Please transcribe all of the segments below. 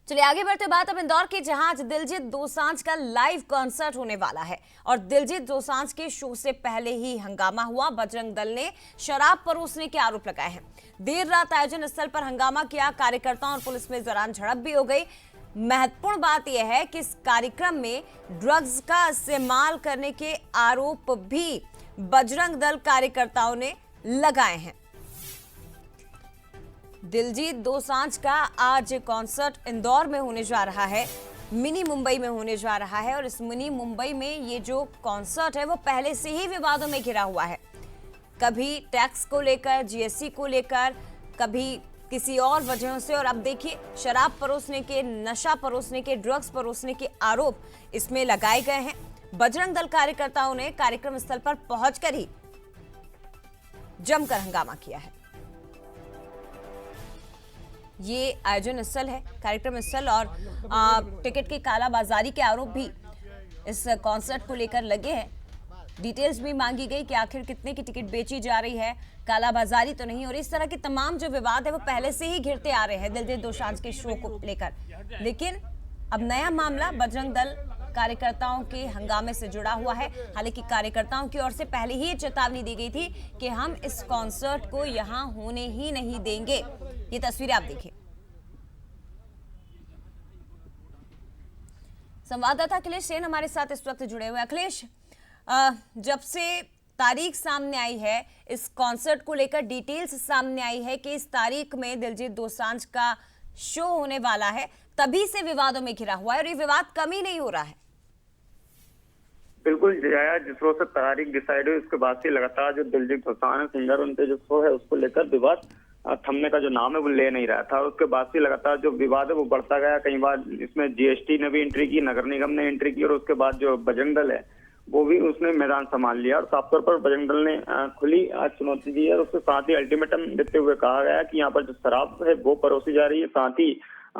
चलिए आगे बढ़ते बात अब इंदौर की, जहां आज दिलजीत दोसांझ का लाइव कॉन्सर्ट होने वाला है और दिलजीत दोसांझ के शो से पहले ही हंगामा हुआ। बजरंग दल ने शराब परोसने के आरोप लगाए हैं। देर रात आयोजन स्थल पर हंगामा किया, कार्यकर्ताओं और पुलिस में दौरान झड़प भी हो गई। महत्वपूर्ण बात यह है कि इस कार्यक्रम में ड्रग्स का इस्तेमाल करने के आरोप भी बजरंग दल कार्यकर्ताओं ने लगाए हैं। दिलजीत दोसांझ का आज कॉन्सर्ट इंदौर में होने जा रहा है, मिनी मुंबई में होने जा रहा है और इस मिनी मुंबई में ये जो कॉन्सर्ट है वो पहले से ही विवादों में घिरा हुआ है। कभी टैक्स को लेकर, जीएसटी को लेकर, कभी किसी और वजहों से, और अब देखिए शराब परोसने के, नशा परोसने के, ड्रग्स परोसने के आरोप इसमें लगाए गए हैं। बजरंग दल कार्यकर्ताओं ने कार्यक्रम स्थल पर पहुंचकर ही जमकर हंगामा किया है। ये आयोजन स्थल है, कार्यक्रम स्थल, और टिकट की कालाबाजारी के आरोप भी इस कॉन्सर्ट को लेकर लगे हैं। डिटेल्स भी मांगी गई कि आखिर कितने की टिकट बेची जा रही है, कालाबाजारी तो नहीं, और इस तरह के तमाम जो विवाद है वो पहले से ही घिरते आ रहे हैं दिलजीत दोसांझ के शो को लेकर। लेकिन अब नया मामला बजरंग दल कार्यकर्ताओं के हंगामे से जुड़ा हुआ है। हालांकि कार्यकर्ताओं की ओर से पहले ही चेतावनी दी गई थी कि हम इस कॉन्सर्ट को यहां होने ही नहीं देंगे। ये तस्वीरें आप देखिए। संवाददाता अखिलेश सेन हमारे साथ इस वक्त जुड़े हुए। अखिलेश, जब से तारीख सामने आई है इस कॉन्सर्ट को लेकर, डिटेल्स सामने आई है कि इस तारीख में दिलजीत दोसांझ का शो होने वाला है, तभी से विवादों में घिरा हुआ है और ये विवाद कम ही नहीं हो रहा है। बिल्कुल जया, जिस रोज से तारीख डिसाइड हुई उसके बाद से लगातार जो दिलजीत दोसांझ सिंगर, उनके जो शो है उसको लेकर विवाद थमने का जो नाम है वो ले नहीं रहा था। और उसके बाद से लगातार जो विवाद है वो बढ़ता गया। कई बार इसमें जीएसटी ने भी एंट्री की, नगर निगम ने एंट्री की, और उसके बाद जो बजरंग दल है वो भी उसने मैदान संभाल लिया। और साफ तौर पर बजरंग दल ने खुली चुनौती दी है और उसके साथ ही अल्टीमेटम देते हुए कहा गया कि यहाँ पर जो शराब है वो परोसी जा रही है, साथ ही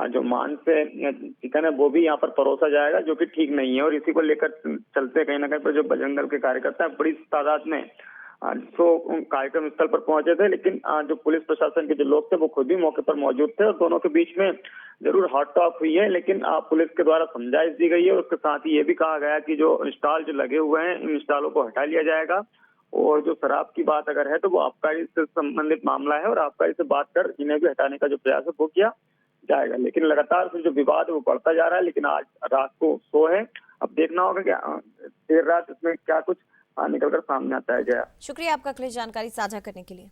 जो मांस से चिकन है वो भी यहाँ पर परोसा जाएगा, जो कि ठीक नहीं है। और इसी को लेकर चलते कहीं ना कहीं पर जो बजरंग दल के कार्यकर्ता है बड़ी तादाद में तो कार्यक्रम स्थल पर पहुंचे थे। लेकिन जो पुलिस प्रशासन के जो लोग थे वो खुद भी मौके पर मौजूद थे और दोनों के बीच में जरूर हॉट टॉक हुई है, लेकिन पुलिस के द्वारा समझाइश दी गई है। उसके साथ ही ये भी कहा गया कि जो स्टॉल जो लगे हुए हैं इन स्टॉलों को हटा लिया जाएगा। और जो शराब की बात अगर है तो वो आबकारी से संबंधित मामला है और आबकारी से बात कर इन्हें भी हटाने का जो प्रयास है वो किया जाएगा। लेकिन लगातार जो विवाद है वो बढ़ता जा रहा है। लेकिन आज रात को शो है, अब देखना होगा क्या देर रात इसमें क्या कुछ निकलकर सामने आता है। जया, शुक्रिया आपका अखिलेश जानकारी साझा करने के लिए।